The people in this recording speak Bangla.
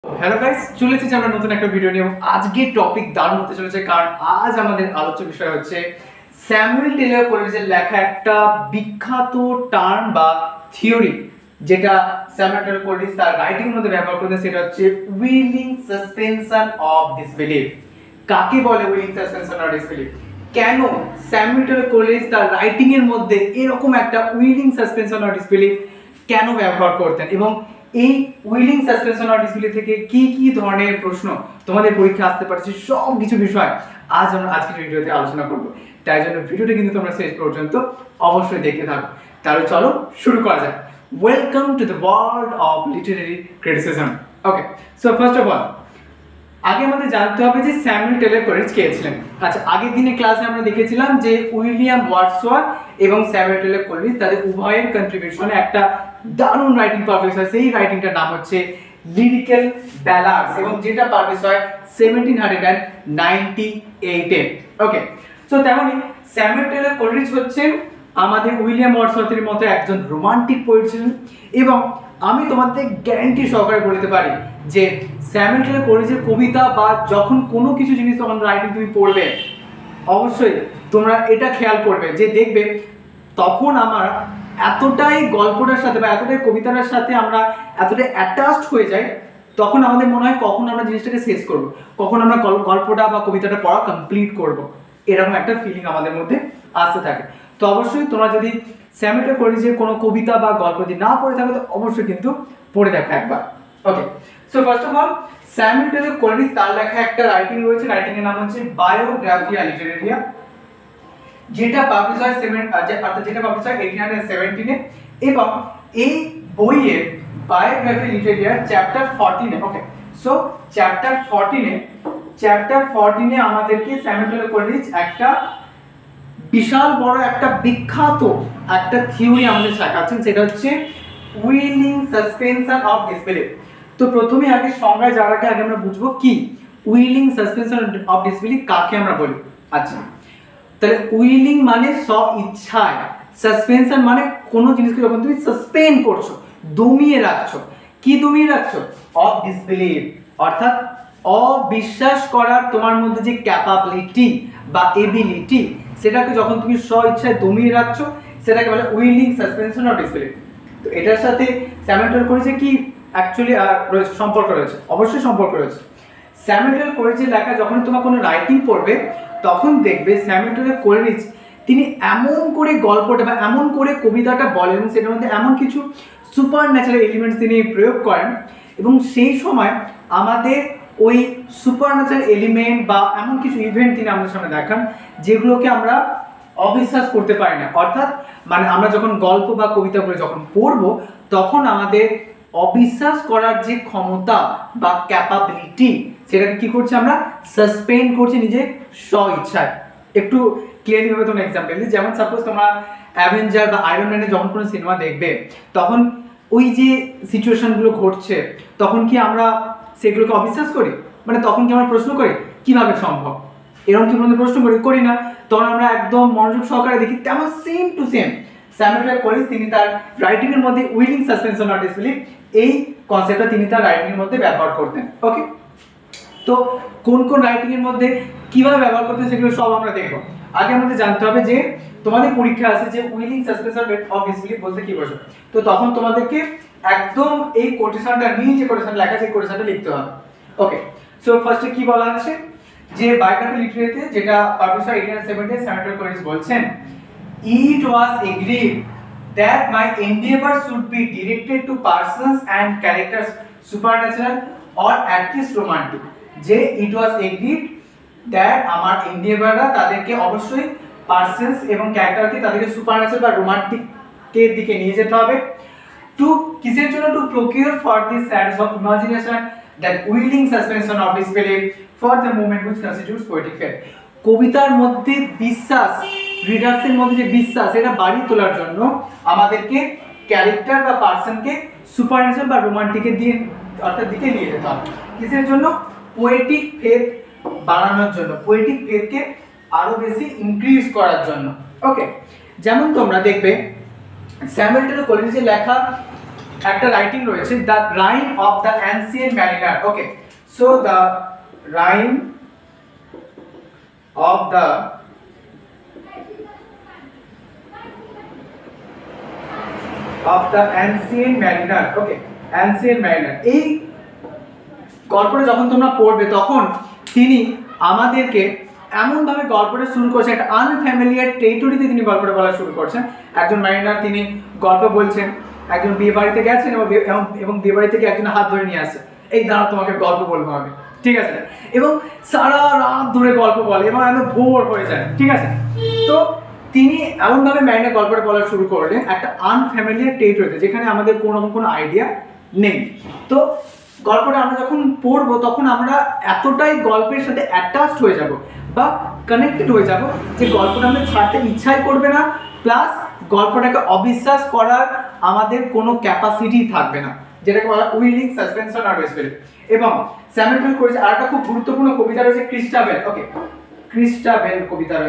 হ্যালো গাইস, চলে এসেছি আমরা নতুন একটা ভিডিও নিয়ে। আজকের টপিক দারুণ হতে চলেছে, কারণ আজ আমাদের আলোচ্য বিষয় হচ্ছে স্যামুয়েল টেলর কোলিরিজের লেখা একটা বিখ্যাত টার্ম বা থিওরি, যেটা স্যামুয়েল টেলর কোলিরিজ তার রাইটিং এর মধ্যে ব্যবহার করতেন। সেটা হচ্ছে উইলিং সাসপেনশন অফ ডিসবিলিভ। কাকে বলে উইলিং সাসপেনশন অফ ডিসবিলিভ? কেন স্যামুয়েল টেলর কোলিরিজ তার রাইটিং এর মধ্যে এরকম একটা উইলিং সাসপেনশন অফ ডিসবিলিভ কেন ব্যবহার করতেন, এবং এই উইলিং সাসপেনশন অফ ডিসবিলিভ থেকে কি কি ধরনের প্রশ্ন তোমাদের পরীক্ষা আসতে পারছে, সব কিছু বিষয় আজ আমরা আজকের ভিডিওতে আলোচনা করব। তাই জন্য ভিডিওটা কিন্তু তোমরা শেষ পর্যন্ত অবশ্যই দেখতে থাকো। তাহলে চলো শুরু করা যাক। Welcome to the world of literary criticism. Okay, so first of all আগে আমাদের জানতে হবে যে স্যামুয়েল টেলর কোলিরিজ কে ছিলেন। আচ্ছা, আগের দিনে ক্লাসে আমরা দেখেছিলাম যে উইলিয়াম ওয়ার্ডসওয়ার্থ এবং স্যামুয়েল টেলর কোলিরিজ তাদের উভয়ের কন্ট্রিবিউশনে একটা দারুণ রাইটিং পাবলিশ হয়। সেই রাইটিংটার নাম হচ্ছে লিরিক্যাল ব্যালাডস, এবং যেটা পাবলিশ হয় 1798-এ। ওকে, সো তেমনই স্যামুয়েল টেলর কোলিরিজ হচ্ছেন আমাদের উইলিয়াম ওয়ার্ডসওয়ার্থের মতো একজন রোমান্টিক পোয়েট ছিলেন। এবং আমি তোমাদের গ্যারান্টি সহকারে বলতে পারি যে স্যামুয়েল টেলর কোলিরিজের কবিতা বা যখন কোনো কিছু জিনিস তখন রাইটিং তুমি পড়বে, অবশ্যই তোমরা এটা খেয়াল করবে যে দেখবে তখন আমার এতটাই গল্পটার সাথে বা এতটাই কবিতাটার সাথে আমরা এতটাই অ্যাটাচড হয়ে যাই, তখন আমাদের মনে হয় কখন আমরা জিনিসটাকে শেষ করব, কখন আমরা গল্পটা বা কবিতাটা পড়া কমপ্লিট করব, এরকম একটা ফিলিং আমাদের মধ্যে আসতে থাকে। তো অবশ্যই তোমরা যদি স্যামুয়েল টেলর কোলিরিজের কোনো কবিতা বা গল্প যদি না পড়ে থাকো তো অবশ্যই কিন্তু পড়ে দেখো একবার। Okay, so first of all Samuel Taylor Coleridge তার লেখা একটা রাইটিং রয়েছে, রাইটিং এর নাম হচ্ছে বায়োগ্রাফিয়া লিটারেরিয়া, যেটা পাবলিশ হয় 1817-এ। এবং এই বইয়ের বায়োগ্রাফি লিটারেরিয়া চ্যাপ্টার 14-এ, ওকে, সো চ্যাপ্টার 14-এ আমাদেরকে স্যামুয়েল টেলর কোলিরিজ একটা বিশাল বড় একটা বিখ্যাত একটা থিওরি আমাদের শেখাচ্ছেন, সেটা হচ্ছে উইলিং সাসপেনশন অফ ডিসবিলিভ। তো প্রথমে আগে সংজ্ঞায় যাওয়ার আগে আমরা বুঝবো কি উইলিং সাসপেনশন অফ ডিসবিলিভ কাকে আমরা বলি। আচ্ছা, তাহলে উইলিং মানে স্ব ইচ্ছায়, সাসপেনশন মানে কোনো জিনিসকে যখন তুমি সাসপেন্ড করছো, দমিয়ে রাখছো। কি দমিয়ে রাখছো? অফ ডিসবিলিভ, অর্থাৎ অবিশ্বাস করার তোমার মধ্যে যে ক্যাপাবিলিটি বা এবিলিটি, সেটাকে যখন তুমি স্ব ইচ্ছায় দমিয়ে রাখছো, সেটাকে বলে উইলিং সাসপেনশন অফ ডিসবিলিভ। তো এটার সাথে স্যামুয়েল টেলর কোলিরিজের কি অ্যাকচুয়ালি সম্পর্ক রয়েছে? অবশ্যই সম্পর্ক রয়েছে। স্যামুয়েল টেলর কোলিরিজের লেখা যখন তোমার কোনো রাইটিং পড়বে, তখন দেখবে স্যামুয়েল টেলর কোলিরিজ তিনি এমন করে গল্পটা বা এমন করে কবিতাটা বলেন, সেটার মধ্যে এমন কিছু সুপার ন্যাচারাল এলিমেন্টস তিনি প্রয়োগ করেন, এবং সেই সময় আমাদের ওই সুপার ন্যাচারাল এলিমেন্ট বা এমন কিছু ইভেন্ট তিনি আমাদের সামনে দেখান যেগুলোকে আমরা অবিশ্বাস করতে পারি না। অর্থাৎ মানে আমরা যখন গল্প বা কবিতাগুলো যখন পড়বো, তখন আমাদের অবিশ্বাস করার যে ক্ষমতা বা ক্যাপাবিলিটি, সেটাকে কি করছে? আমরা সাসপেন্ড করছি নিজের স্ব ইচ্ছায়। একটু ক্লিয়ারলি ভাবে তোমার এক্সাম্পল দিই। যেমন সাপোজ তোমরা অ্যাভেঞ্জার বা আয়রন ম্যানের যখন কোনো সিনেমা দেখবে, তখন ওই যে সিচুয়েশনগুলো ঘটছে, তখন কি আমরা সেগুলোকে অবিশ্বাস করি? মানে তখন কি আমরা প্রশ্ন করি কিভাবে সম্ভব, এরকম কি প্রশ্ন করি না? তখন আমরা একদম মনোযোগ সহকারে দেখি। তেমন same to same Samuel Taylor Coleridge তিনি তার রাইটিং এর মধ্যে উইলিং সাসপেনশন অফ ডিসবিলিভ এই কনসেপ্টটা তিনি তার রাইটিং এর মধ্যে ব্যবহার করতেন। ওকে, তো কোন কোন রাইটিং এর মধ্যে কিভাবে ব্যবহার করতেন সেগুলো সব আমরা দেখবো। আগে আমাদের জানতে হবে যে তোমাদের পরীক্ষা আছে যে উইলিং সাসপেনশন অফ ডিসবিলিভ বলতে কি বোঝো। তো তখন তোমাদেরকে একদম এই কোটেশনটা নিয়ে, যে কোটেশন লেখা আছে কোটেশনটা লিখতে হবে। ওকে, সো ফার্স্টে কি বলা আছে যে বায়োগ্রাফি লিটারেরিতে যেটা পাবলিশ হয় 1870, স্যামুয়েল টেলর কোলিরিজ বলছেন, it was agreed that my endeavor should be directed to persons and characters supernatural or at least romantic। যে it was agreed that আমার এন্ডিয়েভাররা তাদেরকে অবশ্যই পার্সনস এবং ক্যারেক্টারকে তাদেরকে সুপারন্যাচারাল বা রোমান্টিক এর দিকে নিয়ে যেতে হবে। টু কিসের জন্য? To procure for this shadows of imagination that willing suspension of disbelief for the moment which constitutes poetic faith. কবিতার মধ্যে বিশ্বাস, রিডার্সের মধ্যে যে বিশ্বাস, এটা বাড়িয়ে তোলার জন্য আমাদেরকে ক্যারেক্টার বা পার্সনকে সুপারন্যাচারাল বা রোমান্টিকের দিয়ে অর্থাৎ দিকে নিয়ে যেতে হবে। কিসের জন্য? পোয়েটিক ফেথ বাড়ানোর জন্য, পোয়েটিক ফেথকে আরো বেশি ইনক্রিজ করার জন্য। ওকে, যেমন তোমরা দেখবে স্যামুয়েল টেলর কোলিরিজের লেখা একটা রাইটিং রয়েছে, the rime of the ancient mariner. Okay, so the rime of the ancient mariner. Okay, ancient mariner, এই গল্পটা যখন তোমরা পড়বে তখন তিনি আমাদেরকে এমনভাবে গল্পটা শুরু করছেন, একটা আনফ্যামিলিয়ার টেরিটরিতে তিনি গল্পটা বলা শুরু করছেন। একজন ম্যারিনার তিনি গল্প বলছেন, একজন বিয়ে বাড়িতে গেছেন এবং বিয়ে বাড়ি থেকে একজন হাত ধরে নিয়ে আসে, এই দাঁড়া তোমাকে গল্প বলবো আমি, ঠিক আছে, এবং সারা রাত ধরে গল্প বলে এবং একদম ভোর হয়ে যায়, ঠিক আছে। তো তিনি এমনভাবে ম্যারিনার গল্পটা বলা শুরু করলেন একটা আনফ্যামিলিয়ার টেরিটরিতে, যেখানে আমাদের কোনো আইডিয়া নেই। তো গল্পটা আমরা যখন পড়বো তখন আমরা এতটাই গল্পের সাথে অ্যাটাচড হয়ে যাব বা কানেক্টেড হয়ে যাব যে গল্পটা আমাদের ছাড়তে ইচ্ছাই করবে না, প্লাস গল্পটাকে অবিশ্বাস করার আমাদের কোনো ক্যাপাসিটি থাকবে না, যেটাকে বলা উইলিং সাসপেনশন আর ডিসবেলিভ। এবং স্যামুয়েল বেল করেছে আর একটা খুব গুরুত্বপূর্ণ কবিতা রয়েছে, ক্রিস্টাবেল। ওকে, ক্রিস্টাবেল কবিতা রয়েছে।